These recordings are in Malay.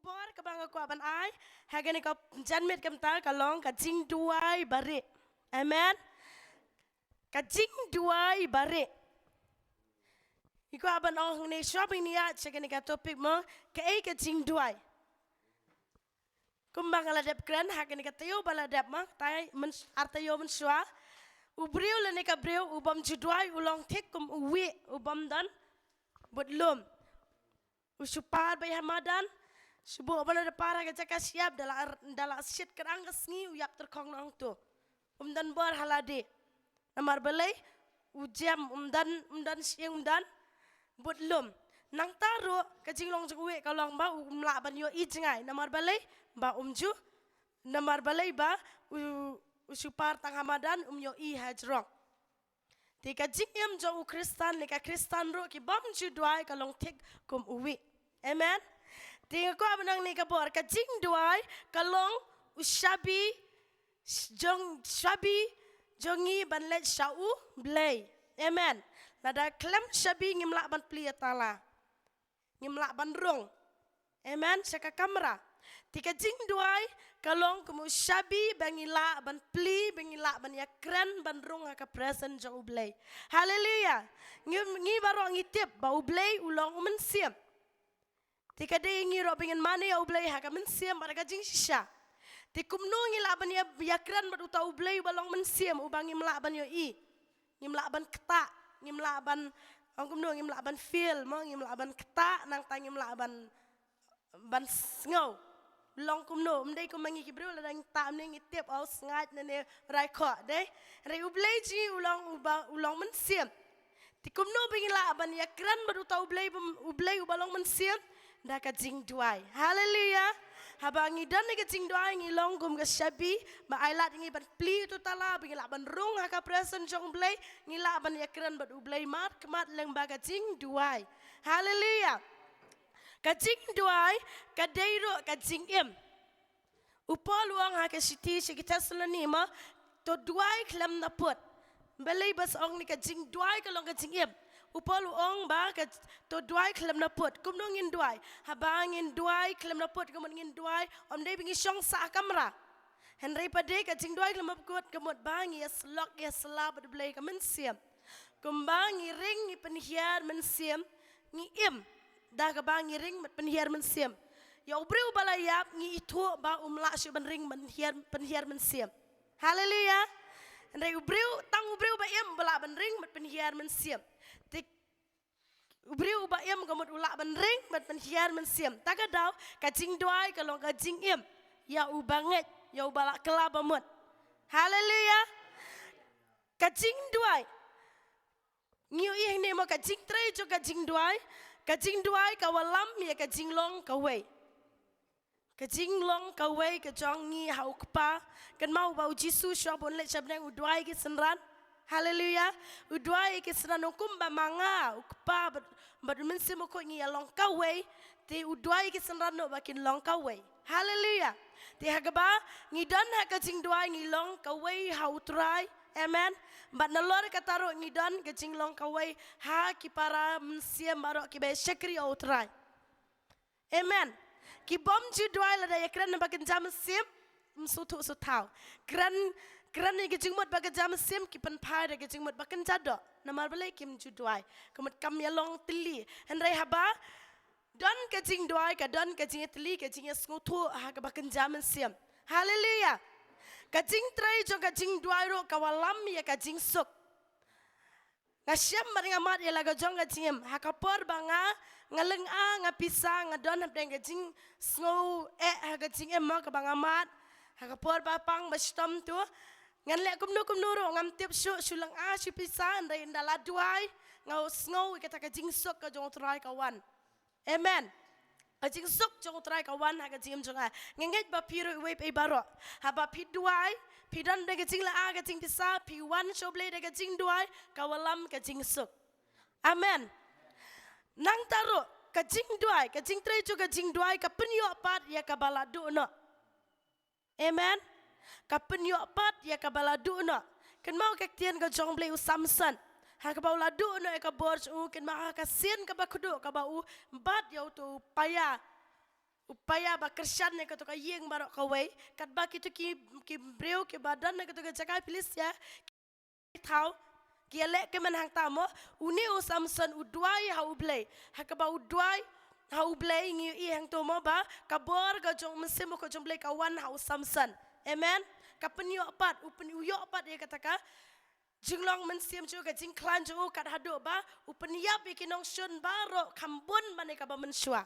bor ka bang ko ban ai hagani ka janmet kam ta ka long ka jing duai bare amen ka jing duai bare iko aban ong ne shopping ni at chagani ka topic mo ka ai ka jing duai kumbang ala dep kran hagani ka tayo bala dep ma tai men artayo men swa ubriu le ne ka briu ubam juduai ulong tek kum uwi ubam dan budlum usupar bay hamadan subuh bala de para ka jaka siap dala shit kerang ngi uyap terkong nang tu dan bor halade namar balai ujam dan siang dan budlum nang taro ka jinglong jugwe ka long ba umla ban yo i jingai namar balai ba umju namar balai ba usupar tang hamadan yo i hajrong tika jingyam jo u kristan leka kristan ro ki bam ju duai ka long tek kum uwi amen tika ko abanang ni ka bor ka jing duai ka long ushabi shabi jongi ban let shau blay amen nada klem shabi ngimla ban pli atala ngimla ban rong amen saka kamera tika jing duai kalong kumu shabi bangila ban pli bangila ban ya kren ban rong ka present jo ublay haleluya ngi baro ngi tip ba ublay ulong umen siam tika de ngi ro bingen mane ya ublay ha ka men siam ba ka jing shisha tikum no ngi la ban ya kren ba uta ublay balong men siam ubang ngi mla ban yo i ngi mla ban keta ngi mla ban angkum no ngi mla ban feel mo ngi mla ban keta nang ta ngi mla ban ngau long kum no mdai kum mangi kibru la dang tam ne ngitip au sngat ne rai kho de rai ublay ji ulong men siam tikum no bingila ban ya kran baru tau ublay ubalong men siam da ka jing duai haleluya habangi dan ne ka jing duai ngi long kum ka shabi ba ailat ngi ban pli tu tala bingila ban rung ha ka present jong ublay ngi la ban ya kran bat ublay mat kemat leng ba ka jing duai haleluya kajing duai kadairo kajing im upol uang ha ke siti kita selani ma to duai klam na put belai bas ong ni kajing duai kalong kajing im upol uang ba ka to duai klam na put kum no ngin duai habangin duai klam na put kum ngin duai om dei bingi syong sa kamera henry pade kajing duai klam na put kemot bangi ya slok ya selab belai kamen siam kumbangi ring ni penhiar men siam ngi im dah ka bang ring penhiar men siam ya ubreu balayap ngi itu ba umla syu ban ring penhiar men siam haleluya ndai ubreu ba em bala ban ring penhiar men siam tik ubreu ba em gamut ula ban ring penhiar men siam takadaw kajing duai kalong kajing em ya ubanget ya ubala kelaba mut haleluya kajing duai ngiu ih ne mo kajing trai jo kajing duai kajing duai kawalam ya kajing long kawai kajing long kawai kajong ngi hau kpa kan mau bau jisu shobon le shabnang uduai ki senran haleluya uduai ki senran ukum ba manga ukpa bad men simo ko ngi long kawai ti uduai ki senran no bakin long kawai haleluya ti hagaba ngi dan ha kajing duai ngi long kawai hau trai amen bat nalor kataro ngidon kajing long kawai ha ki para mensiam baro ki be syakri outrai amen ki bom ju duai la ya kran ba kan jam sim msutu sutau kran ni kajing mot ba kan jam sim ki pan pai da kajing mot ba kan jado namar balai kim ju duai kemat kam ya long tili henrai haba don kajing duai ka don kajing tili kajing skutu ha ka ba kan jam sim haleluya kajing trai jo kajing duai ro kawalam ya kajing suk ngasiam maringa mat ya laga jong kajing hakapor banga ngaleng ngapisa ngadon hab deng kajing snow ha kajing ma ka banga mat hakapor bapang bastom tu ngan le kumnu ro ngam tip sulang pisa ndai ndala duai ngau snow kata kajing suk ka jong trai kawan amen kajing suk jong trai kawan ha kajing jonga ngenget ba piru we pe baro ha ba pi duai pi dan de kajing la kajing pisa pi wan shoble de kajing duai kawalam kajing suk amen nang taro kajing duai kajing trai jo kajing duai ka penyo pat ya ka baladu no amen ka penyo pat ya ka baladu no kan mau kek tian ka jong ble samson ha ka bau ladu no ka borj u ken ma ka sien ka ba kudu ka ba u bat yo tu paya upaya ba Kristen ne katu ka yeng barok kawai kat ba kitu ki breu ki badan ne katu ka jakai pilis ya tau ki elek ke men hang tamo uni u Samson udwai ha ublei ha ka ba udwai ha ublei ngi i hang to mo ba ka bor ga jong mesim ko jong blei ka wan ha Samson amen ka penyo pat upen uyo pat ya kata ka jinglong men siam chu ka jing klan chu kat hado ba upen yap ikinong shun baro kambun mane ka ba mensua.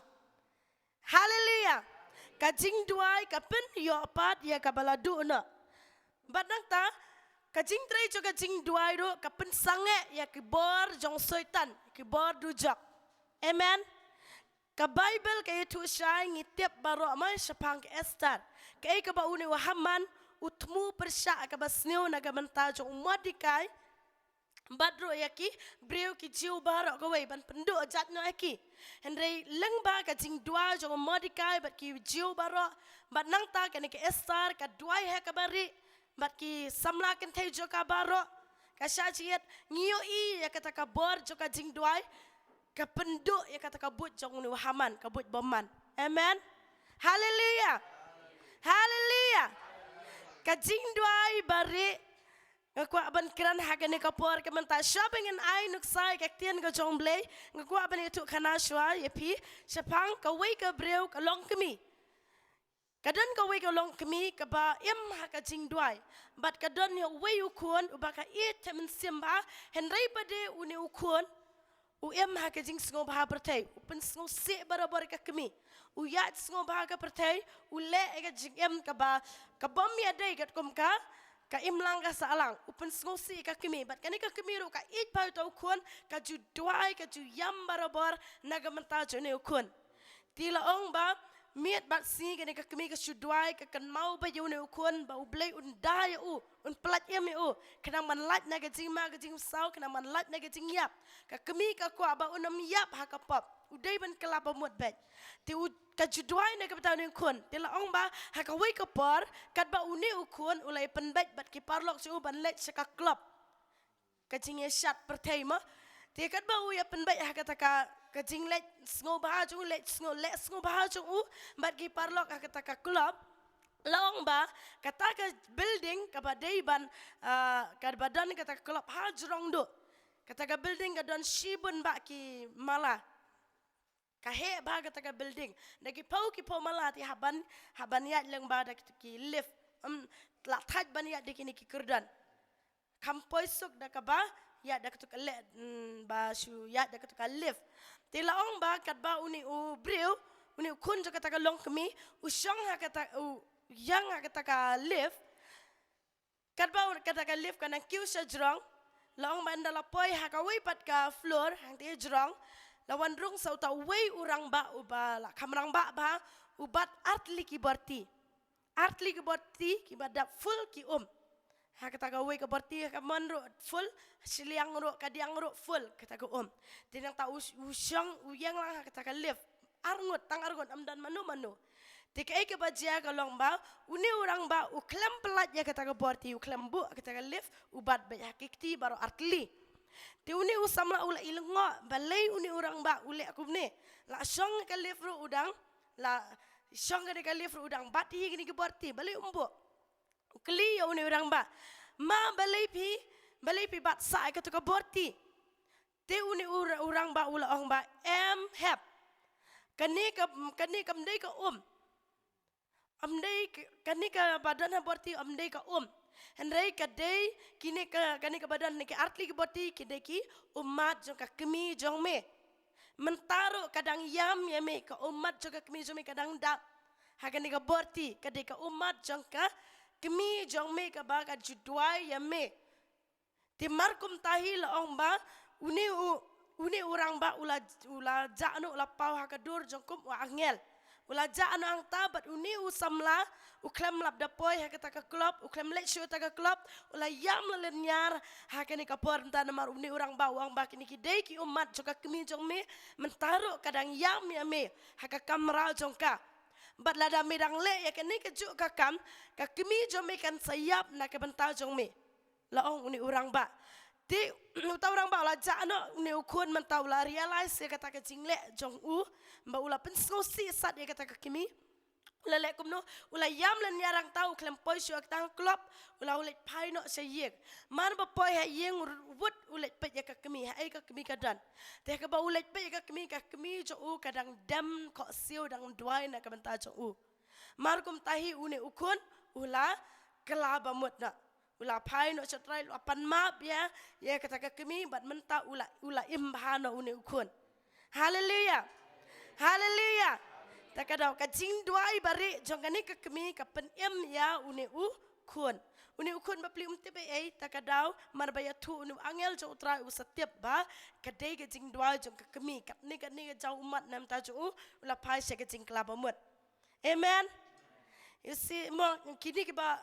Haleluya. Kajing duai kapen yo pat ya kabaladu na. Badang ta kajing trai jo kajing duai ro kapen sange ya kibor jong soitan kibor dujak. Amen. Ka Bible kay tu syai ngitiap baro mai sepang ke Esther. Kay ka ba uni wahaman utmu persya ka basneu naga menta jong Mordekai. Badro yaki breu ki jiu barok kawai ban penduk jat no yaki Henry lengba ka jing dua jong Mordekai bat ki jiu barok bat nang ta ka ni ke Esther ka duai he ka bari bat ki samla ken thai jo ka barok ka syajiet ngio i ya kata ka bor jo ka jing duai ka penduk ya kata ka but jong ni Haman ka but boman amen haleluya haleluya ka jing duai bari ngakwa ban kiran hagane kapor ke menta shopping in ai nuksai kek tien ka jong blei ngakwa ban itu kana shwa yepi sepang ka wei ka breu ka long kemi kadan ka wei ka long kemi ka ba em ha ka jing duai bat kadan yo wei ukun u ba ka i temen simba henrei bade uni ukun u em ha ka jing sngo ba pertai u pen sngo se barabar ka kemi u ya sngo ba ka pertai u le ka jing em ka bom ya dai kat kom ka imlang ka salang upen ngosi ka kimi bat kani ka kimi ro ka it pau tau kun ka ju duai ka ju yam barabar naga menta jo ne kun tila ong ba miet bat si kani ka kimi ka ju duai ka kan mau ba jo ne kun ba ublei un dai un plat yam kana man lat naga jingma ka jing sau kana man lat naga jing yap ka kimi ka kwa ba unam yap ha ka pop udai ban kelapa mot bet ti ka juduai na ka tahu kun tila ong ba ha ka wei ka par kat ba uni ukun ulai penbet bat ki parlok su ban let saka klop ka jing ye shat pertai ma ti kat ba u ya penbet ha kata ka jing let sngo ba ju let sngo ba ju bat ki parlok ha kata ka klop long ba kata ka building ka ba dei ban ka badan kata ka klop ha jrong do kata ka building ka don shibun ba ki mala kahe baga taka building dagi pau ki pau malati haban yat leng bada ki lift la thaj ban yat dikini ki kurdan kampoi suk da ka ba ya da ka le ba shu ya da ka lift tila ong ba kat ba uni u breu uni kun jo kata ka long kemi u shong ha kata u yang ha kata ka lift kat ba kata ka lift kana kiu sha jrong long banda la poi ha ka wei pat ka floor hang te jrong lawan rung sau ta wei urang ba uba la kamrang ba ubat artli ki berti ki bada full ki ha kata ka wei ka berti ka manro full siliang ro kadiang ro full kata ka tinang ta usyang uyang lang ha kata ka lift arngot tang arngot amdan manu tika ke bajia ka long ba uni urang ba uklam pelat ya kata ka berti uklam bu kata ka lift ubat ba hakikti baro artli ti uni usamla ula ilngo balai uni urang ba ule aku ne la song ka lefru udang la song ka lefru udang bati gini ke berti balai umbo kli ya uni urang ba ma balai pi bat sa ka tu ka berti ti uni urang ba ula ong ba em hep kani kam dei ka amdei kani ka badan ha berti amdei ka Henry kadai kini ka badan ni ke artli ke boti kidai ki umat jong ka kemi jong me mentaro kadang yam ya me ka umat jong ka kemi jong me kadang da hakani ka boti kadai ka umat jong ka kemi jong me ka ba ka juduai ya me ti markum tahi la ong ba uni urang ba ula janu ula pau hakadur jong kum wa angel ula janu ang tabat uni usamla uklam lap da poi ha kata ka klop uklam let show ta ka klop ula yam len nyar ha kani ka por ta namar uni urang bawang ba kini ki dei ki umat joka kemi jong me mentaro kadang yam ya me ha ka kamra jong ka bat lada mirang le ya kani ka juk ka kam ka kemi jong me kan sayap na ka bentau jong me laong uni urang ba Ti utau orang ba la ja no ne ukun man tau la realize ya kata ka jingle jong ba ula pen ngosi sat ya kata ka kimi ula kumno ula yam len yarang tau klem poi syok tang klop ula ulet pai no se yek man ba poi ha yeng wut ulet pe ya ka kimi ha ai ka kimi ka dan te ka ba ulet pe ka kimi jo kadang dam ko siu dang duai na ka banta jo mar kum tahi une ukun ula kelaba mutna ula pai no chatrai apan map ya kata ka kimi bat menta ula imbahano une ukun haleluya haleluya takadaw ka jing duai bari jongani ka kimi ka pen ya une ukun ba pli umte be ai takadaw marbaya tu unu angel jo utrai setiap ba kadai ka jing duai jong ka kimi ka ni ka jau umat nam ta jo ula pai se ka jing kelaba mut amen you see mo kini ke ba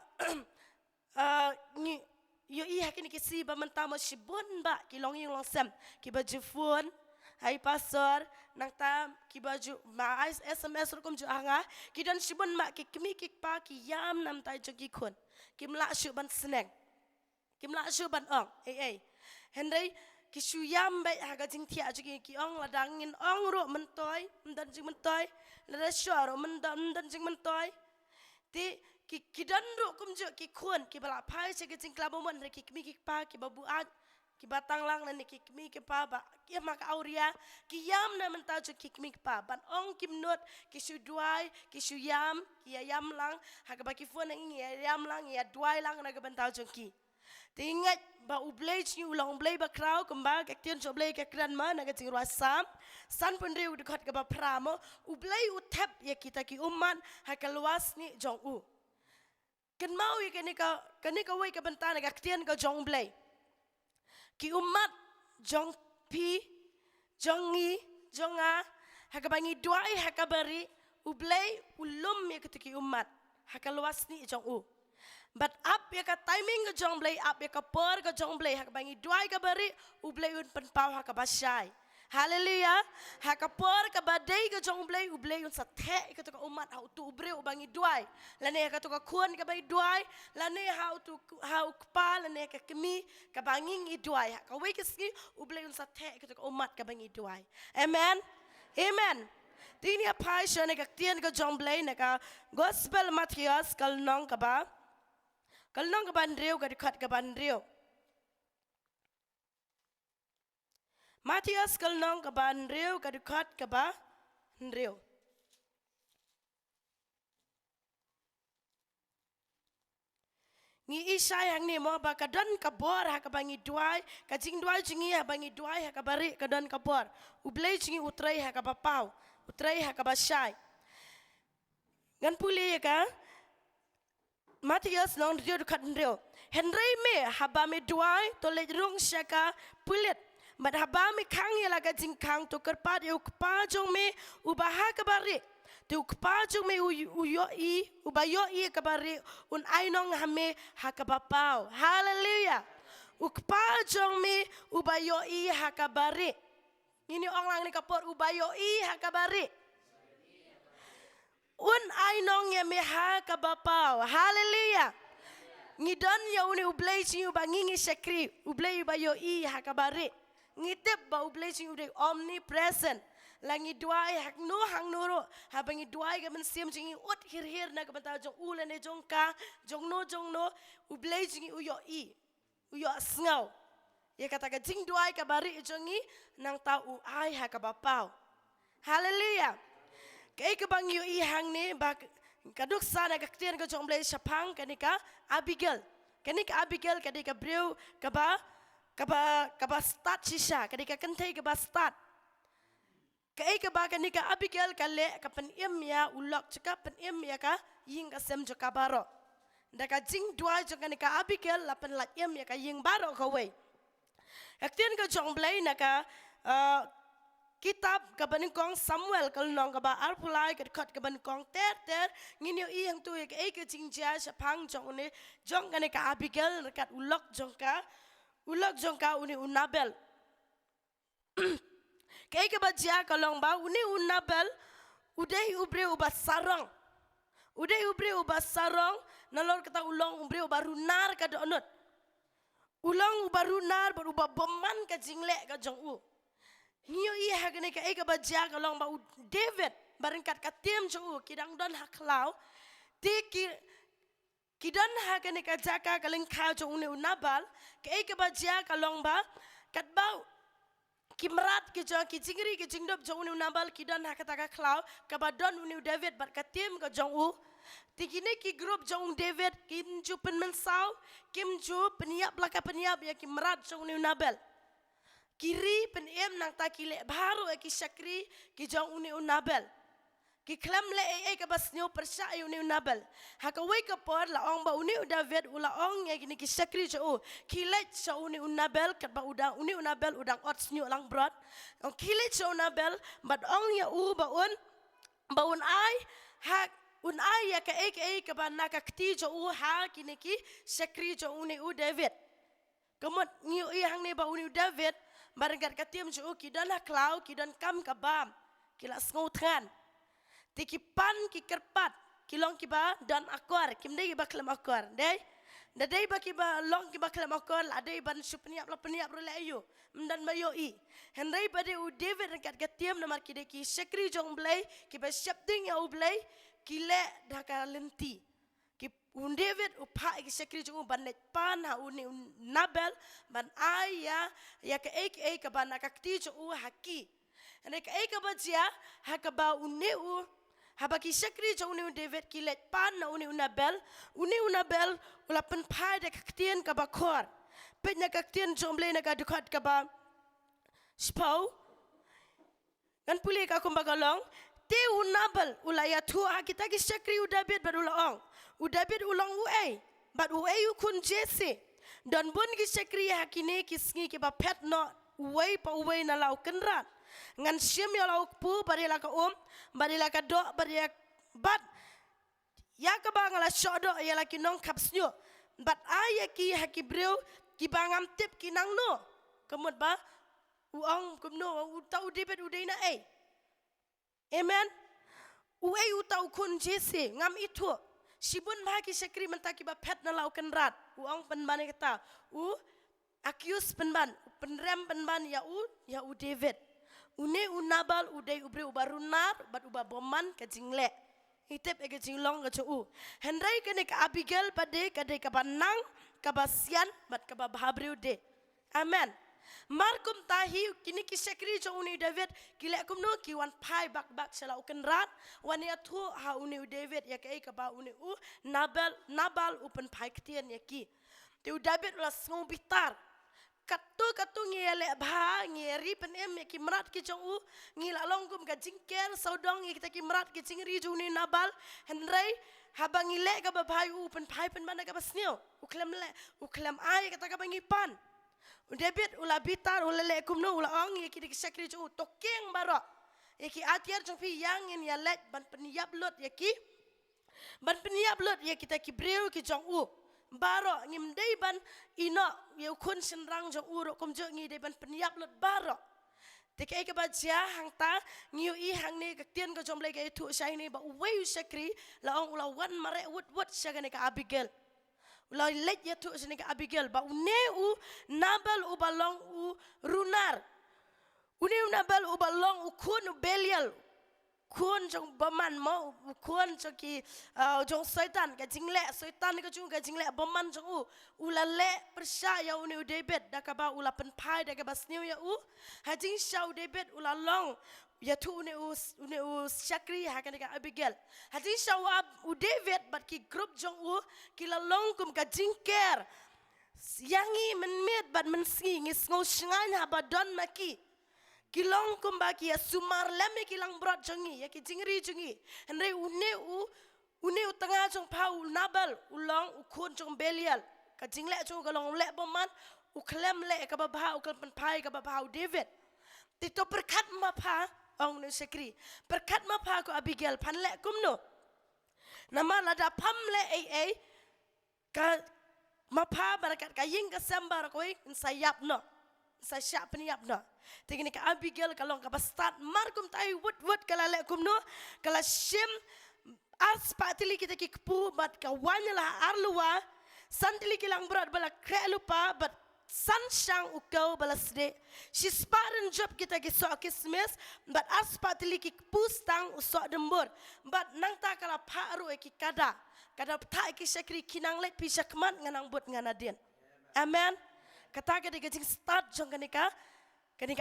ni yo kini ke si ba mentama shibun ba kilong yung longsam ki ba jufun hai pastor nang tam ki baju ma SMS rukum ju anga ki dan shibun ma ki kimi ki pa ki yam nam tai jo ki khun kim la shu ban snack kim la shu ban ong hendai ki shu yam bai ha ga jing thia ju ki ong la dangin ong ro mentoi ndan jing mentoi la shoro ndan jing mentoi ti ki dan ro kum ju ki khun ki bala pai se ki jing klabo mon ki kimi ki pa ki babu at ki batang lang na ni ki kimi ki pa ba ki mak auria ki yam na mentau ju ki kimi ki pa ban ong kim not ki shu duai ki shu yam ki yam lang ha ka ba ki fon ngi yam lang ya duai lang na ka bantau ju ki tingat ba ublei chi ulang ublei ba krau kemba ka tian jo blei ka kran ma na ka jing rua sam san pun riu dekat ka ba pramo ublei utap ya kita ki uman ha ka luas ni jong kan mau ya kani ka wei ka bantana ka tian ka jong blei ki umat jong pi jongi jonga hakabangi duai hakabari ublei ulum ya ketiki umat hakaluas ni jong but up ya ka timing ka jong blei up ya ka por ka jong blei hakabangi duai ka bari ublei un penpau hakabashai haleluya hakapor ka badai ka jong blei ublei un sathe ka to ka umat hau tu ubreu bangi duai lane ka to ka khun ka bai duai lane hau kpa lane ka kimi ka banging i duai ka wei ka ski ublei un sathe ka to ka umat ka bangi duai amen amen tini apai shane ka tian ka jong blei na ka gospel Matthias kalnong ka ban riu ka dikat ka ban riu Matthias kalnong ka ban riu ka dikat ka ba riu ngi isai hang ni mo ba ka don ka bor ha ka bangi duai ka jing duai jingi ha bangi duai ha ka bari ka don ka bor ublei jingi utrai ha ka ba pau utrai ha ka ba shai ngan puli ka Matthias nong riu dikat riu Henry me ha ba me duai to le rung shaka pulit but habami kang yala ka jingkang to kerpat yu kpajong me ubaha kabari tu kpajong me ubayo i kabari un ainong hame hakabapau hallelujah ukpajong me ubayo i hakabari ini orang ni kapor ubayo i hakabari un ainong ya me hakabapau hallelujah ngidon ya uni ublei si ubangingi sekri ublei ubayo i hakabari ngitip ba ublei sing udah omnipresent langi duai hak no hang nuro habangi duai ka men siam jingi ut hir na ka banta jong ulan e jong ka jong no ublei jingi uyo sngau ya kata ka jing duai ka bari jongi nang tau ai ha ka bapau haleluya kai ka bang yo hang ni ba kaduk sana ka tian ka jong blei sapang kanika Abigail kadika breu ka ba kaba start sisa kadika kentai kaba start kai kaba kanika Abigail kale ka pen ya ulok ceka pen ya ka ying ka sem jo kabaro ndaka jing dua jo kanika Abigail la pen la ya ka ying baro ka we aktian ka jong blai naka kitab ka kong Samuel kal nong ka ba arpulai ka khat ka kong ter ngini i hang tu ka ka jing ja sa phang jong ne jong kanika Abigail kat ulok jongka uni unabel kai ke bajia kalong ba uni unabel udai ubre uba sarong nalor kata ulong ubre uba runar ka donot ulang barunar berubah beman ka jinglek ka jong u ngiyo i hagane ka eka baja ka long ba David baringkat ka tim jong u kidang don haklau ti kidan hagane ka jaka ka ling ka jong u nabal ka eka baja ka long ba kat bau kimrat ki jong ki jingri ki jingdop jong u nabal kidan hakata ka klau ka badon u David bar ka tim ka jong u tikine ki grup jong David kim ju penmensau kim ju peniap laka peniap ya ki merat jong ni nabel kiri penem nang ta ki le baru ki syakri ki jong ni nabel ki klam le ka basnyo persya ni nabel ha ka we ka por la ong ba uni David ula ong ya ki syakri jo ki le jo ni nabel kat ba udang uni nabel udang otsnyo lang brot ong ki le jo nabel but ong ya ba un ai ha un ayah ka ka ba nakakti jo ha kiniki sekri jo uni David kemot ngiu hang ne ba uni David barengat katim jo ki dan klau ki dan kam ka bam kila sngotan tiki pan ki kerpat kilong ki ba dan akor kim dei ba klam akor dei da dei ba ki ba long ki ba klam akor la dei ban supniap la peniap ro le ayo mdan mayo i henry ba de David rekat katim namar ki de ki sekri jong blai ki ba shapting ya blai kile daka lenti ki un David upa ki sekri ju ban net pan ha uni nabel ban aya ya ka ka ban akakti ju haki ane ka ba jia ha ka ba uni ha ba ki sekri ju uni David ki let pan na uni nabel ula pen pai de kaktien ka ba khor pet na kaktien jomble na ka dukat ka ba spau kan puli ka kumbagalong te unabel ulaya tua kita ki sekri David barulang David ulang but kun jese dan bon ki sekri hakine ki sngi ki ba pet no pa na lau kenrat ngan sim ya lau pu barila ka barila ka do barila bat ya ka ba ngala shodo ya la ki nong kapsnyo but aya ki hakibreu ki bangam tip ki nang no kemut ba uang kumno tau David udaina amen utau kun jese ngam itu sibun bagi sekri mentaki ba pet na lau kenrat uang penban kata akius penban penrem penban ya David une unabal udai ubre ubarunar bat uba boman ke jingle hitep ke jinglong ke henry kene ka Abigail pade kade ka banang ka basian bat ka ba habreu de amen markum tahi kini ki sekri jo uni David kile kum no ki wan pai bak sela uken rat wan ya thu ha uni David ya ka ba uni nabal upen pai ktien ya ki te David la sngo bitar katu ngele bha ngeri pen ya ki merat ki jo ngila longkum ga jingker saudong ya kita ki merat ki jingri jo uni nabal henry habang ile ka ba bai upen pai pen mana ka basnio uklem ai kata ka bangipan David ula bitar ula le kumno ula ong ye ki sekri ju tokeng baro ye ki atiar jong pi yang in ya let ban peniap lot ye ki ban peniap lot ye kita ki breu ki jong baro ngim dei ban ino ye kun senrang jong ro kom jo ngi dei ban peniap lot baro te ke ba jia hang ta ngiu i hang ne ka tien ka jom le ke tu sai ni ba we sekri la ong ula wan mare wut sagane ka Abigail ula let ya tu sini ka Abigail ba nabal balong runar nabal balong kun Belial kun jong baman mo kun jong ki jong setan ka jingle setan ka jong ka jingle baman jong ula le percaya David da ka ba ula pen pai da ka basniu ya hajing shau David ula long ya tu syakri hakan ka Abigail hajing shau David bat ki grup jong ki la long kum ka jingker yangi menmet bat mensi ngis ngo shngan ha ba don maki kilong kumbaki ya sumar leme kilang brot jongi ya ki jingri jongi henry une tengah jong pau nabal ulong ukun jong Belial ka jingle jong galong le boman uklem le ka ba ukal pen pai ka ba David tito perkat ma pa ong ne sekri perkat ma pa ko Abigail pan le kumno nama lada pam le ka ma pa barakat ka ying ka sambar ko sayap no sa siap peniap no tingini ka Abigail kalong ka bastat markum tai wut kala le kumno kala sim as patili kita ki kpu bat ka wanyala arluwa santili kilang berat bala kre lupa bat sansang ukau balas de. Si sparan job kita ki sok kismes, but aspatili ki pustang usok dembur. But nang ta kala paru ki kada ta ki sekri kinang let pi sakmat nganang but nganadin. Amen. Kata ka de start jong kanika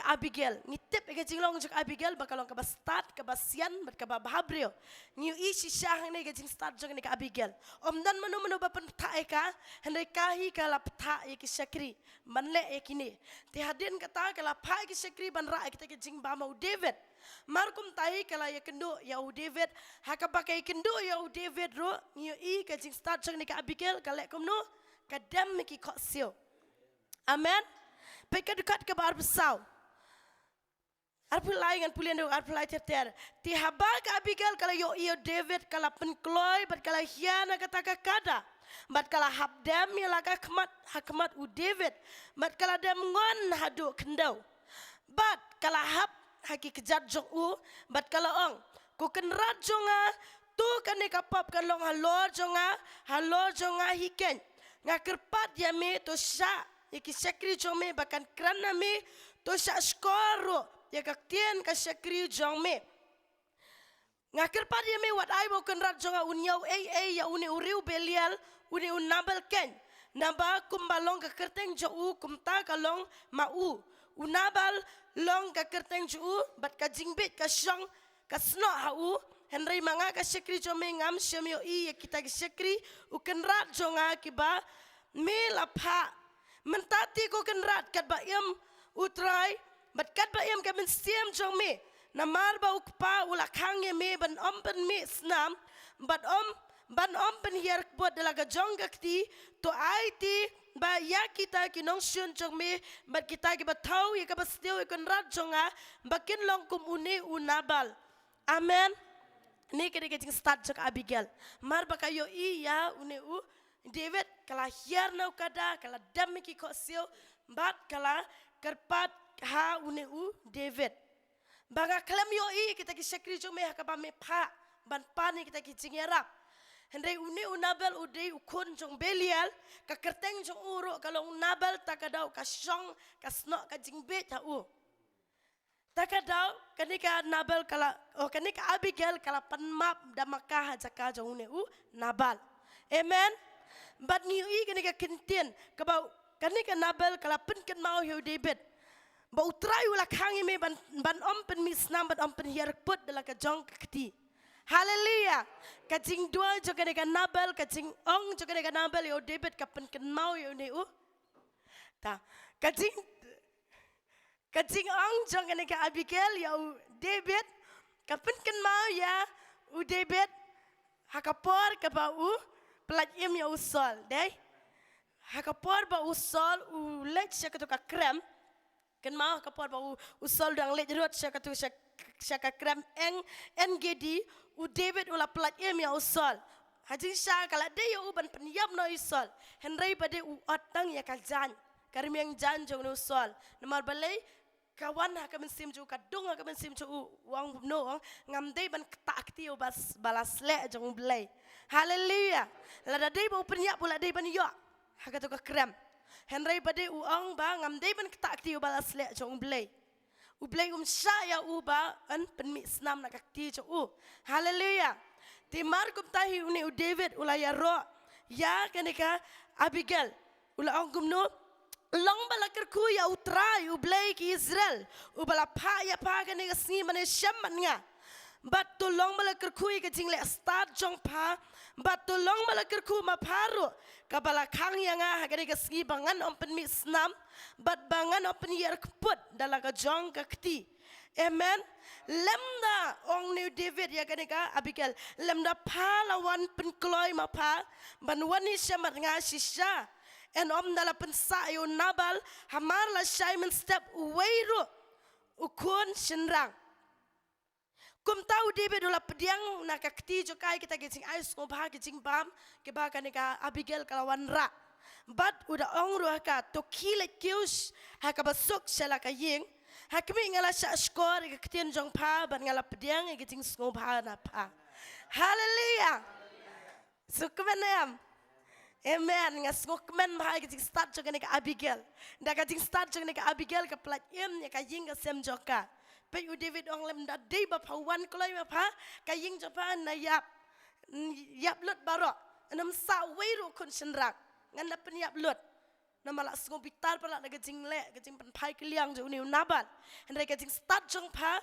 Abigail. Ngitip ega jinglong jok Abigail bakalong ka start ka basian bat ka bahabrio. New isi syang ne ega start jong kanika Abigail. Dan manu ba pentai ka hendak kahi ka la peta ki sakri manle kini. Ti hadin kata ka la pa ki sakri ban ra kita ke jing ba mau David. Markum tahi kala ya kendo ya David haka pakai kendo ya David ro new ka jing start jong kanika Abigail ka le komno kadam ki koksio. Amen. Peka dekat ke bar besau. Arpulai dengan pulian dok arpulai terter. Tihaba ke Abigail kalau yo David kalau penkloy, bat kalau hiana kata kada. Bat kalau habdam ya laga hakmat u David. Bat kalau dem ngon hadu kendau. Bat kalau hab haki kejat jong u. Bat kalau ong ku kenrat jonga tu kan nekapap kan long halor jonga hiken. Ngakerpat ya me to sya. Iki sekri jome bahkan kerana me to sya skoro ya kaktian ka sekri jome ngakir pad ya me wat ai bo kenrat jonga unyau ya une uriu belial une unabel ken naba kumbalong ka kerteng jo u kumta kalong mau unabal long ka kerteng jo u bat ka jingbit ka syong ka sno hau henry manga ka sekri jome ngam syemyo ya kita ka sekri u kenrat jonga kiba me lapha mentati ko kenrat kat ba yam utrai bat kat ba yam ka men siam jong me namar ba ukpa ula khang ye me ban ben me snam bat ban ben hier bot dalaga jong gakti to IT ba ya kita ki nong syun jong me bat kita ki ba thau ye ka ba stiu ye kenrat jonga bakin long kum une unabal. Amen. Ni kede ke start jok Abigail mar ba kayo ya une u David kala hiar nau kada kala dam ki kosio bat kala kerpat ha une u David baga klam yo kita ki sekri jo me hakaba me pha ban pani kita ki jingerap hendai une unabel udei ukun jong belial ka kerteng jong uro kalau unabel takadau ka syong ka snok ka jingbet ha u takadau kanika nabel kala kanika Abigail kala panmap damaka jaka jong une u nabal. Amen. Bat ngiu kani ka kintin kabau kani ka Nabal kala pen mau yu David ba utrai ula khangi me ban pen misnam ban pen hier put dala ka jong kti. Haleluya. Ka jing dua jo kani ka Nabal ka jing ong jo kani ka Nabal yu David ka pen mau yu ne u ta ka jing ong jo kani ka Abigail yu David ka pen mau ya u David hakapor ka ba u pelat im ya usol deh hakapor ba usol u lech syaka tu ka krem kan mau hakapor ba usol dang lech rot syaka tu syaka krem NGD u David ula pelat im ya usol hajing sya kala de ya u ban penyam no usol henry bade u otang ya ka jan karim yang jan jong no usol nomor balai kawan hakamen sim ju kadung hakamen sim ju wang no ngam dei ban takti u bas balas le jong belai. Haleluya. Lada dei ba upenya pula dei ban yo. Haga to ka krem. Henry bade uang ba ngam dei ban takti u balas le jong belai. U belai sya ya u ba an penmi snam na kakti jo u. Haleluya. Ti markum tahi uni u David ulaya ro ya kanika Abigail ula ongum no long balakir ku ya utrai u belai ki Israel u bala pa ya pa kanika sni mane syaman nga. Bat tolong balakir ku ke jingle start jong pa bat tolong balakir ku ma paru kabala khang yang ha gani ka sgi bangan ompen mi snam bat bangan ompen yer kput dalaga jong ka kti. Amen. Lemda ong new David ya gani ka Abigail lemda pa lawan penkloy ma pa ban wani syamat nga shisha en dala pensa yo Nabal hamar la Simon step weiru ukun shenrang. Kum tahu David ula pediang nak kakti jokai kita gecing ais ngobah gecing bam keba kanika Abigail kalawan ra. But udah ong ruah ka to kilet kius hakabasuk sela kaying hakmi ngala sya skor kaktian jong pa ban ngala pediang gecing ngobah na pa. Haleluya. Sukumenam. Amen. Ngas ngokmen bahai kajing start joga nika Abigail. Da kajing start joga nika Abigail ka pelat im ya kajing ka sem joka. Pe u David ong lem da dei ba pawan kolai ma pa kajing jopa na yap lut baro. Nam sa weiru kun senrak. Ngan na pen yap lut. Nama la sengo bitar pala na kajing le kajing pen pai keliang jo ni nabal. Hendai kajing start jong pa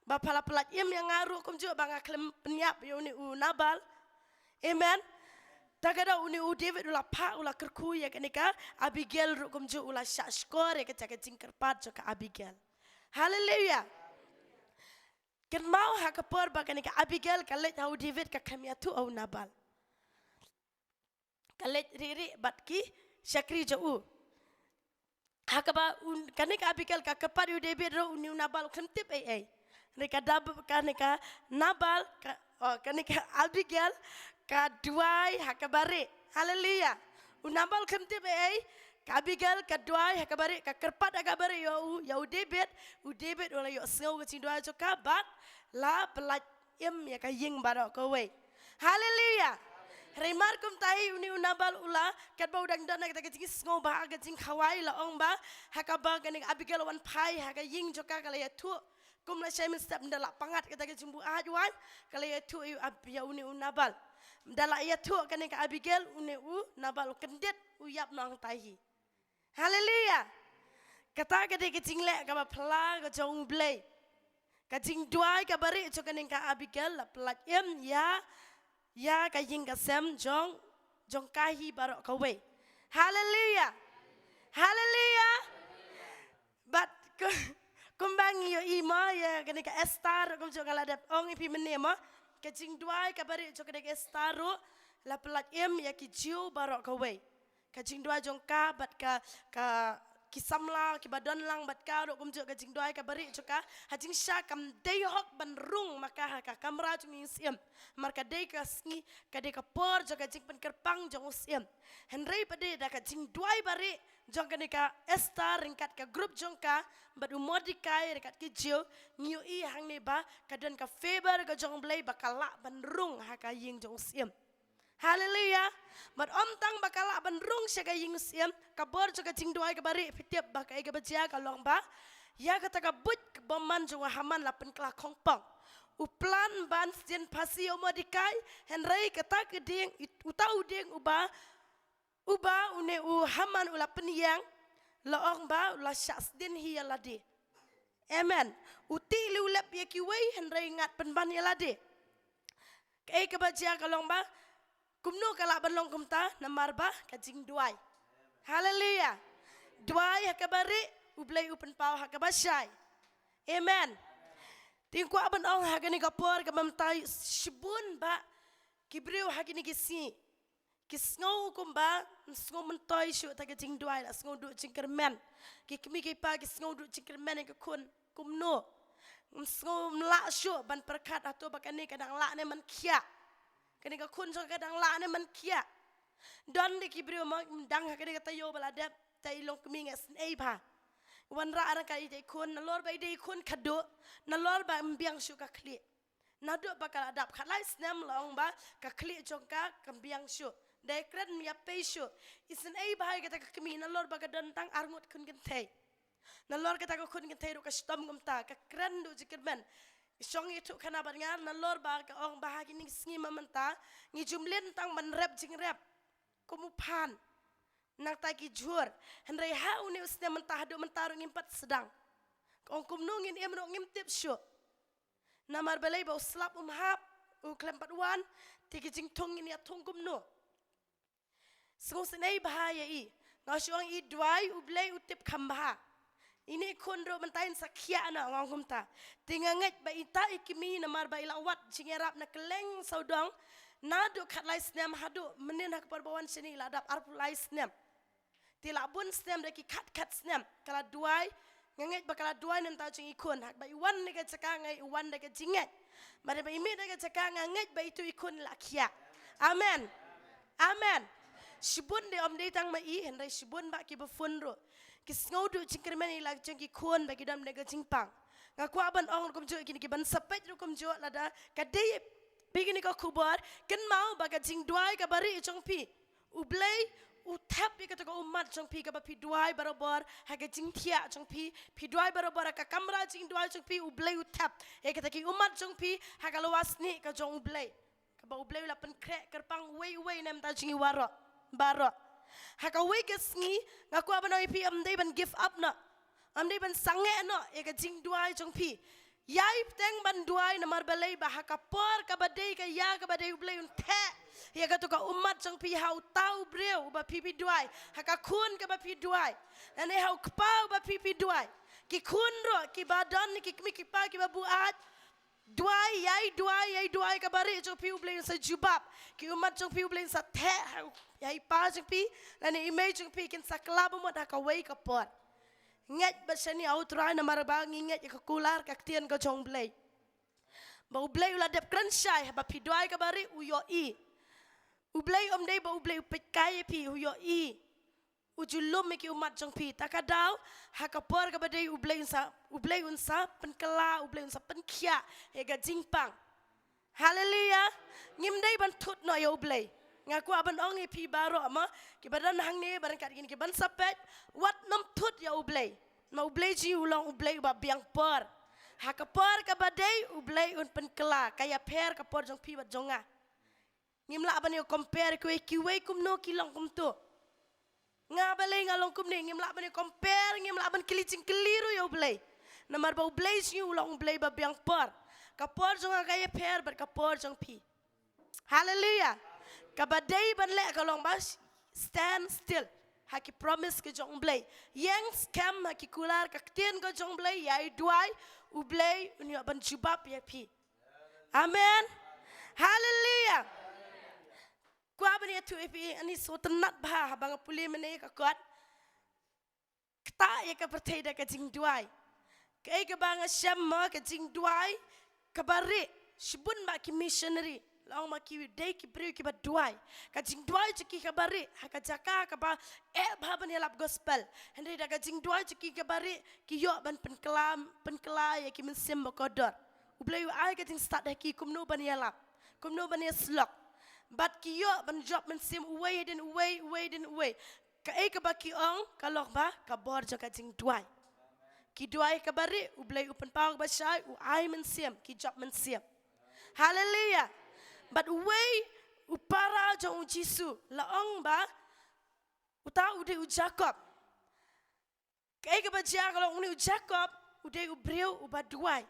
ba pala pelat im yang ngaru kum jo banga klem penyap yo ni nabal. Amen. Tagada uni David ula pa ula kerku ya kenika Abigail rukum ju ula syashkor ya keca kecing kerpat jo ka Abigail. Haleluya. Ken mau hakapor ba kenika Abigail kalet hau David ka kamia tu au Nabal. Kalet riri batki syakri jo hakaba kenika Abigail ka kepat u David ru uni Nabal kentip ai. Kenika kenika Nabal kenika Abigail kaduai hakabari. Haleluya. Unambal kemti bei Abigail kaduai hakabari ka kerpat hakabari yo David wala yo sngau kecing duai jo kabat la pelat im ya ka ying barok kowe. Haleluya. Remar kum tahi uni unambal ula kat ba udang dana kita kecing sngau ba kecing khawai la ong ba hakaba kaning Abigail wan pai haka ying jo ka kala ya tu kum la shay step ndala pangat kita kecing bu ahwan kala ya tu ya uni unambal. Dalam ayat tu kan ke Abigail Nabal kendet uyap nang tahi. Haleluya. Kata kade kecing lek ka pla ka jong blay. Kacing duai ka bari jo kan ke Abigail la pelat ya ka ying ka sem jong kahi barok ka we. Haleluya. Haleluya. But kumbang yo ima ya kan ke Esther kum jo ngaladap ong ipi menema. Kacing duai kabari jo kedek estaru la pelat ya ki jiu barok kawe. Kacing duai jong ka bat ka kisamla ki badan lang bat ka ro kum jo kacing duai kabari jo ka hajing sha kam dei hok ban rung maka ka kamra jong sim marka dei ka sngi ka dei ka por jo kacing pen kerpang jong sim. Henry pade da kacing duai bari jong ka Esther ringkat ka grup jong ka bat umodikai ringkat ki jiu nyu I hang ne ba kadan ka feber ka jong blai bakala bandrung haka ying jong sim. Haleluya. Bat om tang bakala bandrung syaka ying sim kabor jo kacing duai ka bari fitiap bakai ka bajia ka long ba ya kata ka but boman jong haman la pen kla kongpong. Uplan ban sien pasi umodikai Henry kata ke ding utau ding uba une haman ula penyang laong ba ula syasdin hiya ladi. Amen. Uti li ulap ya kiwei henry ngat penban ya ladi. Kei kebaja kalong ba kumno kala banlong kumta namar ba kajing duai. Haleluya. Duai hakabari ublay upen pau hakabasyai. Amen. Tingku aban ong hagani kapor kamamtai shibun ba kibriu hagini gisi. Kisngau kumba ngau mentoy syu ta kajing duai la ngau du cingkermen ki kimi ki pa kisngau du cingkermen ke kun kumno ngau mla syu ban perkat atau bakani kadang la ne man kia kani ka kun so kadang la ne man kia don de ki brio dang ha kani ka tayo balada tai long kimi nges ei ba wan ra ara kai de kun na lor bai de kun kado na lor ba mbiang syu ka kli na do bakal adap khalai snem long ba ka kli jongka kambiang syu Dekret miya peisyo isin ay bahay kita kami nalor baga dantang arngot kun gentay nalor kita kun gentay ro kastom gumta ka krendo jikirmen isong itu kana bangar nalor baga ong bahagi ning sngi mamanta ngi jumlen tang man rap jing rap kumupan nang taki jur henry ha uni usne mentah do mentaro ngimpat sedang ong kumnungin emro ngimtip syo namar balay ba uslap hap klempat wan tigi jing tongin ya tong kumno Sengong senai bahaya ngasuang duai ublay utip kambah. Ini kondro mentain sakia na ngangkum ta. Tinganget ba ita ikimi namar ba ilawat jingerap na keleng saudang nado kat lai snem hadu menin hak perbawan sini ladap arpu lai snem. Tilabun snem daki kat snem kala duai nganget ba kala duai nan tau jing ikun hak ba iwan nega cakang ngai iwan nega jinget. Mari ba imi nega cakang nganget ba itu ikun lakia. Amen. Amen. Shibun de om de tang mai henry shibun ba ki befundro kis ngodu cingkermen ilag cengki kon ba ki dam nega cingpang ngaku aban ong kum jo kini ki ban sapet ru kum jo lada kadai begini ka kubar ken mau ba ka jing duai ka bari chong pi ublay utap pi kata umat jong pi kaba pi duai barabor haga jing tia jong pi duai barabor ka kamera jing duai jong pi ublay utap kata ki umat jong pi haga lawas ni ka jong ublay kaba ublay la pen krek kerpang wei nem ta jing waro baro haga wei kesngi ngaku abanoi pi amdei ban give up na amdei ban sange no ka jing duai jong pi yai teng ban duai na marbalai ba hakapor ka badai ka ya ka badai ublai un the ya ka to ka umat jong pi hau tau breu ba pi duai hakakun ka ba pi duai ane hau kpau ba pi duai ki kun ro ki badan ki mi pa ki ba buat duai duai ka bari jong pi ublai sa jubab ki umat jong pi ublai sa the yai pa jong pi lane image jong pi kin sa klab mo da ka wei ka por nget basani outrai na marabang nget ka kular ka tian ka jong blay ba ublay ula dep kran shai ba pidwai ka bari uyo i ublay om dei ba ublay pekai pi uyo i ujulum ki umat jong pi takadaw hakapor ka badai ublay unsa penkela ublay unsa penkia e ga jingpang haleluya ngimdai ban tut no ya ublay ngaku aban ong pi baro ama ki badan hang ne baran kat gini ki ban sapet wat nam tut ya ublay ma ublay ji ulang ublay ba biang por hakapor ka badai ublay un penkela kaya per ka por jong pi bat jonga ngimla aban yo compare ku ki we kum no ki long kum tu nga balay ngalong kum ni ngimla aban yo compare ngimla aban kilicing keliru ya ublay namar ba ublay ji ulang ublay ba biang por ka por jonga kaya per bat ka por jong pi haleluya kabadai ban le kalong bas stand still haki promise ke jong blay yang scam haki kular ka tien ke jong blay yai duai ublay unyo ban jubab ya pi amen haleluya kwa ban ya tu pi ani so tenat ba bang puli mene ka kot kta ya ka pertai da ka jing duai kai ka bang syam ka jing duai ka bari shibun ba ki missionary long ma ki day ki bri ki ba duai ka jing duai ki ka bari ka jaka ka ba ba ban helap gospel hende da ka jing duai ki ka bari ki yo ban penkela ya ki mensim bokodor ublay ai ka jing start da ki kumno ban helap kumno ban slok bat ki yo ban job mensim away ka ka ba ki ong ka lok ba ka bor jo ka jing duai ki duai ka bari ublay upen pau ba shai ai mensim ki job mensim haleluya but way upara jong Jisu laong ba utau ude u Jacob kai ke baca kalau uni u Jacob ude u breu u baduai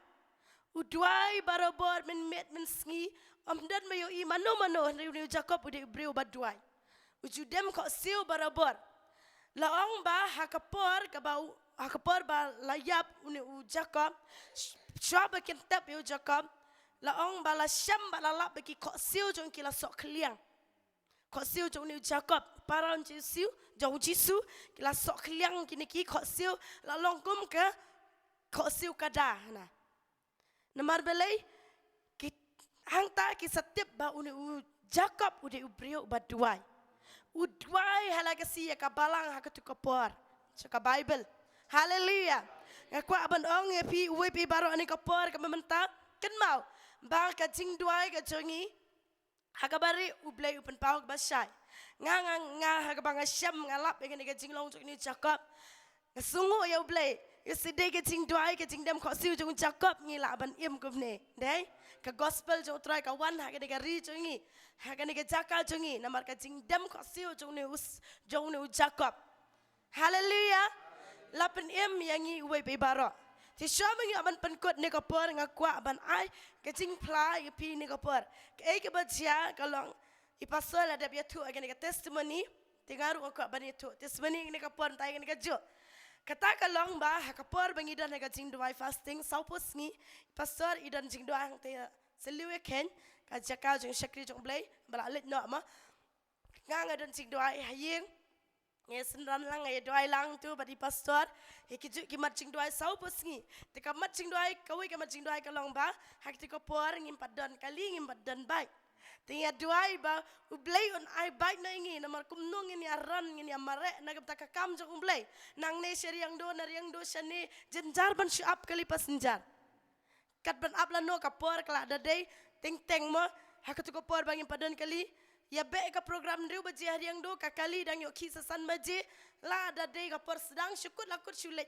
barabor men sngi amdan mayo i mano uni u Jacob ude u breu baduai ujudem ko siu barabor laong ba hakapor ba layap uni u Jacob shaba kentap u Jacob laong bala syam bala lap bagi kok siu jong kila sok kliang kok siu jong ni Jacob paran Jisu jong Jisu kila sok kliang kini ki kok siu la long kum ke kok siu kada na namar belai ki hangta ki setiap ba uni Jacob ude ubrio ba duai halaga si ka balang ha ka tukopor ka Bible haleluya ngaku aban ong pi we pi baro ani kopor ka mementa ken mau ba ka jing duai ka jongi hakabari ublay upen pau ba shai nga hakabanga syam ngalap ngene ka jing long ni Jacob ngasungu ya ublay yesterday ka jing duai ka jing dem ko siu jong Jacob ngila ban im kumne dai ka gospel jo try ka wan ha ka ri jongi ha ka jaka jongi namar ka jing dem ko siu jong ni Jacob haleluya lapen im yangi we be baro ti syama ngi aban penkot ni kapor ngakwa aban ai kecing pla ya pi ni kapor ke bacia kalong ipasol ada biar tu agen ke testimony tingaru aku aban itu testimony ni kapor tai ni kajo kata kalong ba kapor bangi dan ka jing doai fasting saupos ngi pastor idan jing doang te seliwe ken ka jakal jing shakri jong blai bala lit no ma nga dan jing doai hayeng ngesen ran lang ay doai lang tu badi pastor ki matching doai sau posngi tika matching doai kawi ka matching doai kalong ba hak tika por ngimpat don kali ngimpat don bai tinga doai ba ublay on ai bai na ingi namar kumnung ini aran ini amare nagam taka kam jong ublay nang ne yang do shani jenjar ban shuap kali passenger kat ban up la no kapor kala da day ting mo hak tika por bangin padon kali Ya be ka program riu baji hariang do kakali dang yo kisasan baji la ada day ka por sedang syukut lakut syulet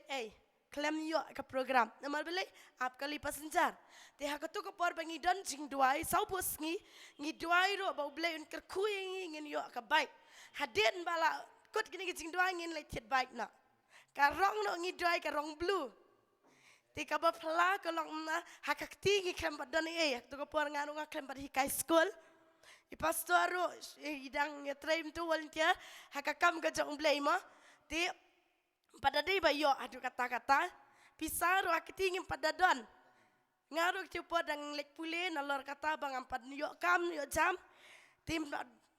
klem yo ka program namar bele ap kali passenger te ha tu ka por bangi dan jing duai sau pos ngi duai ro ba ble un ker kuing ngin yo ka baik hadin bala kut gini jing duai ngin le tit baik na karong no ngi duai karong blue te ka ba pla ka long na hakakti ngi klem badan tu ka por nganu nga klem bad hikai school I pastor ro idang ya train tu volunteer hakakam ka jong blay mo ti pada day ba yo adu kata-kata pisaro akitingin pada don ngaru tiupo dang lek pule nalor kata bang ampat yo kam yo jam tim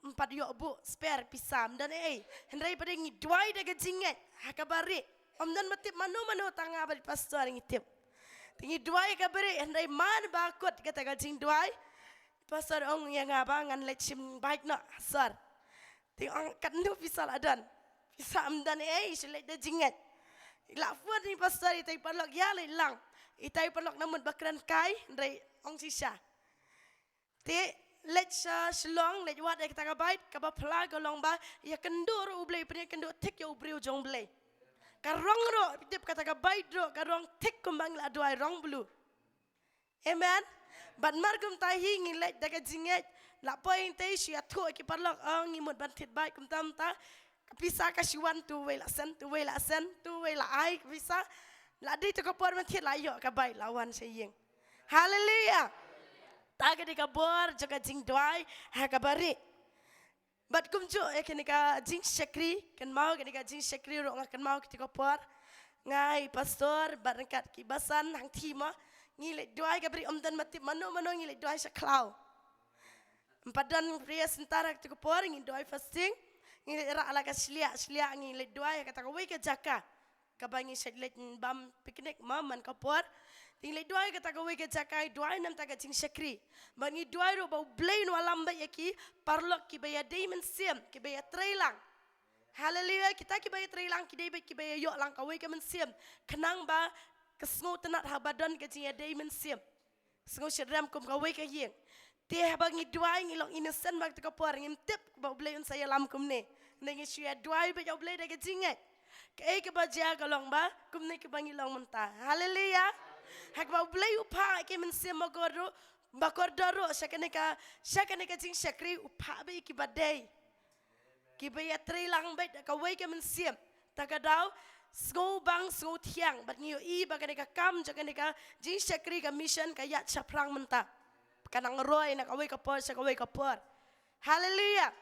empat yo bu spare pisam dan hendrai pada ngi duai daga jinget hakabari om dan matip manu tanga bal pastor ngitip tingi duai kabari hendrai man bakut kata ga jing duai pastor ong yang abangan lecim baik nak sar ting ong kandu pisal adan pisam dan selek da jinget la fuad ni pastor itai palok ya le lang itai palok namun bakran kai ndai ong sisa te lecha selong le wat ek taka bait ka ba pla ka long ba ya kendur ublei punya kendur tik ya ubreu jong blei karong ro tip kata ka bait ro karong tik kumbang la doai rong blue amen ban margum tahi ngilek daga jinget la point te sia thu ki parlok ngi mut ban thit bai kum tam ta kapisa ka siwan tu we la sen tu we la ai kapisa la di to ka por ban thit la yo ka bai lawan se yeng haleluya ta ka di ka bor jaga jing dwai ha ka bari bat kum ju ekeni ka jing sekri kan mau ka jing sekri ro kan mau ki ka por ngai pastor barangkat ki basan hang thima ngilek doai ka beri dan mati mano ngilek doai sa klau empadan pria sentara tu por ngin doai fasting ngilek ra ala ka slia ngilek doai kata ka wei ka jaka ka bangi sedlet bam piknik maman ka por ngilek doai kata ka wei ka jaka doai nam ta ka jing sekri bangi doai ro bau blain walam ba yaki parlok ki baya diamond sim ki baya trailang haleluya kita ki baya trailang ki baya yo lang ka wei ka men sim kenang ba kesngo tenat habadon ke jing ada imen sim sengo sedram kum ka wei ka yeng te bangi duai ngilong innocent bak ka por ngintip ba blei un saya lam kum ne ngi sia duai ba jau blei da ke jinget ke ba ja ka long ba kum ne ke bangi long mentah haleluya hak ba blei upa ke men sim magoro bakordoro sakane ka jing sakri upa ba ki badai ki ba ya trilang ba ka wei ka men sim takadau Sgo bang sgo tiang bat ngiyo baga ka kam jaga ka jing sekri ka mission ka yat saprang menta kanang roy na kawai ka por haleluya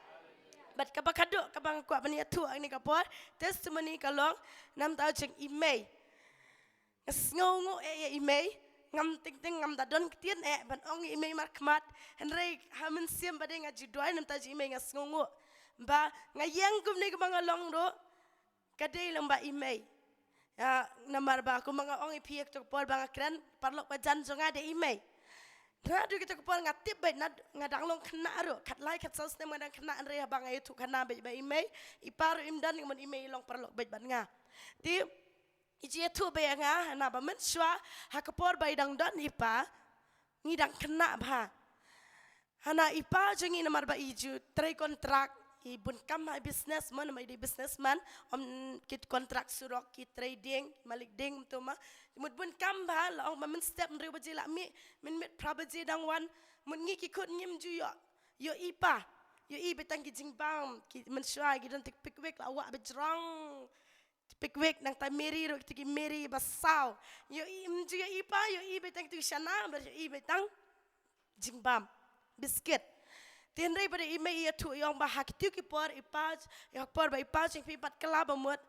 bat ka bakado ka bang kwa bania tu ang ni ka por testimony ka long nam tao jeng email sngo email ngam ting ngam dadon kitien ban ong email markmat henry hamen sim bade nga jidwai nam ta email nga sngo ba ngayang kum ni ka bang long do kadai lamba email ya namar ba ko mga ong ipiek to por bang kran parlok pa jan jonga de email na du kita ko por ngatip ba na ngadang long khna ro khat lai khat sos ne ngadang khna re bang ay tu khana ba email ipar imdan mon email long parlok ba ban nga ti iji tu ba nga na ba men swa ha ko por ba dang don ipa ngidang khna ba hana ipa jongi namar ba iju try kontrak ibun kam hai businessman mai di businessman kit kontrak surok kit trading malik ding tu ma mut bun kam ba la ong men step nri baji la mi min mit prabaji dang wan mun ngi ki khut nyim ju yo ipa yo i betang ki jing bam ki men shwa ki don tik pikwek la wa bejrong pikwek nang ta meri ro ki meri basau yo i mju yo ipa yo i betang tu shana ber yo i betang jing bam biscuit Tinrai pada email ia tu yang bahak tu ki por ipaj yang por ba ipaj yang pipat kelab amut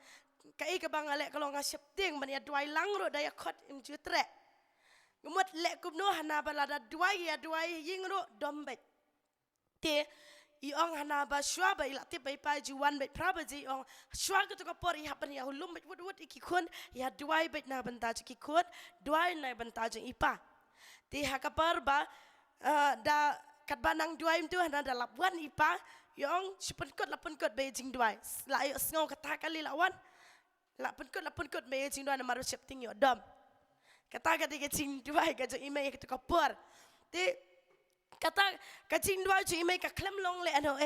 kai ka bang alek kalau ngasep ting ban ya duai lang ro daya khot im jutre ngumut lek kubno hana balada duai ying ro dombet te iong hana ba shwa ba ilati ba ipaj wan bet prabaji ong shwa ka tu ka por ya ban ya hulum bet wut iki khun ya duai bet na banta ki khun duai na banta ipa te hakapar ba da kat banang duai tu hana da lapuan ipa yong lapun kot Beijing duai la yo sngo kata kali lawan lapun kot Beijing duai na maru septing yo dom kata kati ke jing duai ka jo email ke to kapor ti kata kajing dua ju imei ka klem long le ano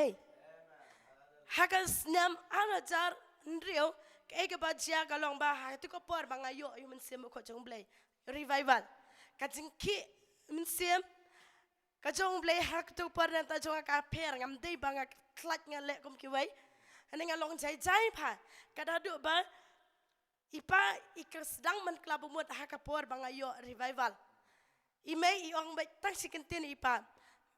hagas nam arajar nrio ke bajia kalong ba tu ko por banga yo men sem ko jong blai revival kajing ki men sem ka jong blai hak tu por na ta jong ka per ngam dei banga klat ngale kom ki wai ane ngalong jai jai pha kada du ba ipa ikerdang man klabu mut hakapor banga yo revival imei iong ba tang sikentin ipa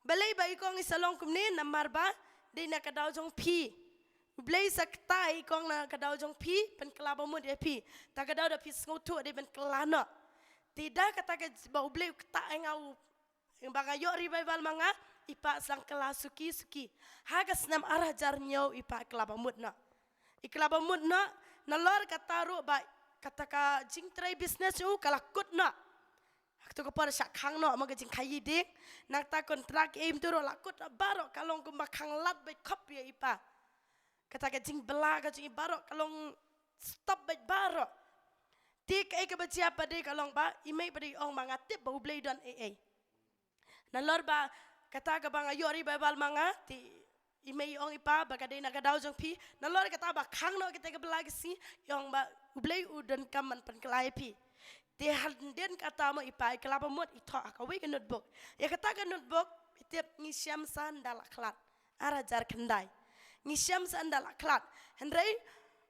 balai ba ikong isalong kumni namar ba de na kadaw jong pi blai sakta ikong na kadaw jong pi pen klabu mut ya pi ta kadaw da pi ngotu de ben klana tidak kata ke ba blai ta ngau banga yo revival manga ipa sang kelas suki hagas nam arah jarnyau ipa klabu mut na iklabu mut na nalor kataru ba kataka jing try business u kalakut na tu ko par sak khang no ma jing khayi dik nak ta kontrak aim tu ro lakut baro kalong ko makhang lat ba khop ya ipa kataka jing bela ka jing baro kalong stop ba baro tik ai ka ba cia pa de kalong ba imei pa de ong mangatip ba ublei don nalor ba kata ka bang ayo revival manga ti imei ong ipa bagade na kadaw jong pi nalor kata ba khang no kita ke belagi si yong ba ublei udan kaman pen kelai pi ti handen kata mo ipa kelapa mot ito akawi ke notebook ya kata ke notebook itip ngisiam san dalaklat arajar kendai ngisiam san dalaklat hendrai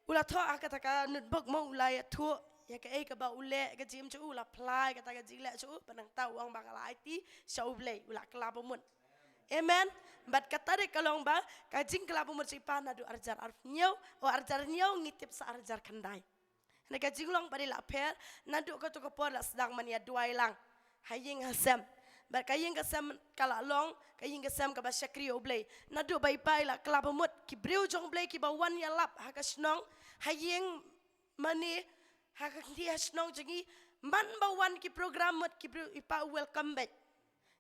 ula tho akata ka notebook mo ulai thu ya ke ba ule ke jim chu ula apply kata ke jile chu panang tau ang bangala IT sa ublei ula kelapa mot. Amen. Bat kata de kalong ba kajing kelabu mercipa nadu arjar arfnyau o arjar nyau ngitip sa arjar kendai. Na kajing long bari laper nadu ko to ko por sedang mania duai lang. Haying hasam. Bat kaying kasam kala long kaying kasam ka ba syakri oblay. Nadu bai pai la kelabu mut ki breu jong blay ki ba wan ya lap hakasnong haying mani hakak dia snong jengi man ba wan ki program mut ki breu ipa welcome back.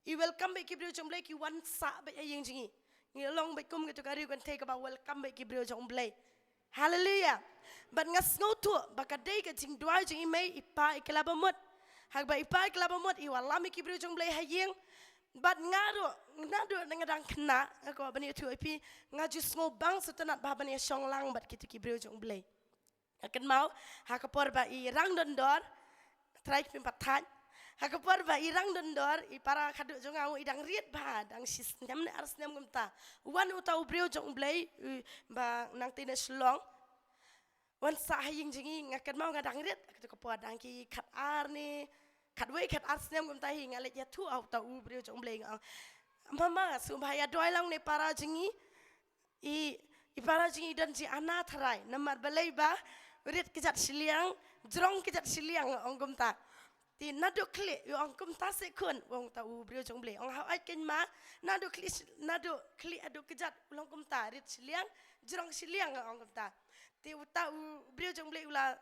I welcome back Kibriyo jong blay ki wan sa ba ayeng jingi. Ngilong ba kum gitu kari kan take about welcome back Kibriyo jong blay. Hallelujah. But ngas ngotu bakadai ka jing dua jing imei ipa ikelaba mut. Hag ba ipa ikelaba mut iwalami Kibriyo jong blay hayeng. But ngado ngadang kena ako bani tu ipi ngaju smo bang sutanat ba bani song lang bat kitu Kibriyo jong blay. Akan mau hakapor ba I rang dondor try pimpat hakapor ba irang dondor ipara kaduk jong au idang riet ba dang sistem ne ars nem gumta wan utau breu jong blai ba nang tine slong wan sa haying jingi ngakan mau ngadang riet aku kapor dang ki khat ar ni khat wei khat ars nem gumta hi ngalet ya tu au tau breu jong blai ang mama subhaya doi lang ne para jingi ipara jingi dan ji ana tharai namar balai ba riet kijat siliang jrong kijat siliang ong gumta ti nado klik yo angkum tasik kun wong tau brio jong blai ong hau ai ken ma nado klik ado kejat ulang kum ta rit siliang jrong siliang ong kum ta ti tau brio jong blai ula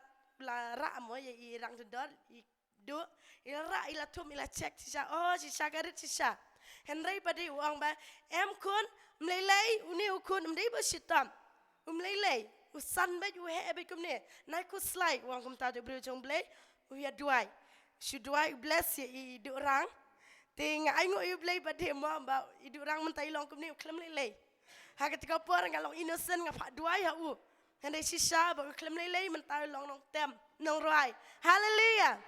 ra mo ye I rang dor I do ila ra ila tum ila check sisa oh sisa garit sisa henry padi uang ba em kun mlelei uni ukun mdei ba sitam mlelei usan ba ju he ba kum ne nai ku slide uang kum ta do brio jong blai uya duai Shudwai bless ya idu orang. Ting aingo I blay pada mo ba idu orang mentai long kum ni klem lelei. Ha ketika por ngalong innocent ngapa duai ha u. Handai sisa ba klem lelei mentai long nong tem nong roi. Hallelujah.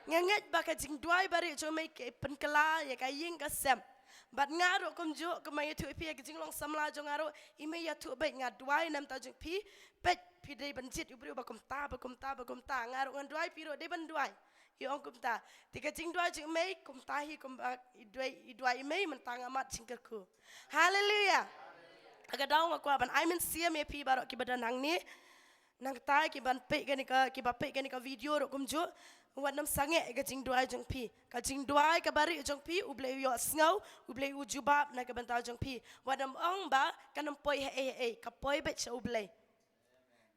Nganget ba ka jing duai bari jo mai ke pen kala ya ka ying ka sem. Bat ngaro kum jo ke mai tu pi ka jing long samla jo ngaro I mai ya tu ba ngat duai nam ta jing pi pet pi dei banjit ubri ba kum ta ngaro ngan duai pi ro dei ban duai. Iong kum ta tika jing dua jing mei kum tahi kum dua mei mentang amat singkerku haleluya aga daung aku aban I mean sia me pi barok ki badan nang ni nang tai ki ban pe gani ka video ro kum jo wan nam sange ga jing dua jing pi ka jing dua ka bari jong pi uble yo snau uble u jubab na ka ban ta jong pi wadam ong ba kanam poi ka poi bet sa uble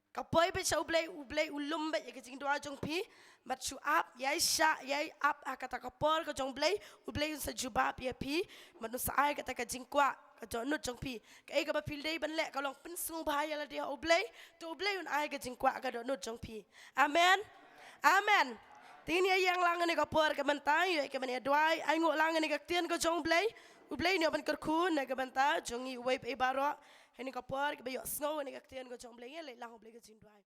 kapoi be sa ublay ulum be ka jing dua jong pi bat su up yai sha yai up akata kapor ka jong blay ublay sa jubab ya pi manu sa ai kata ka jing kwa ka jonut jong pi ka ai ka ba pil day ban le ka long pin sung bahaya la dia ublay to ublay un ai ka jing kwa ka donut jong pi amen amen tin ya yang lang ni kapor ka bantai ya ka ban ya duai ai ngo lang ni ka tien ka jong blay ublay ni aban kerkun na kabanta jongi wave e baro heni kapor ke bayo snow ni kaktian ko chong blay le lang ublay ke cindrai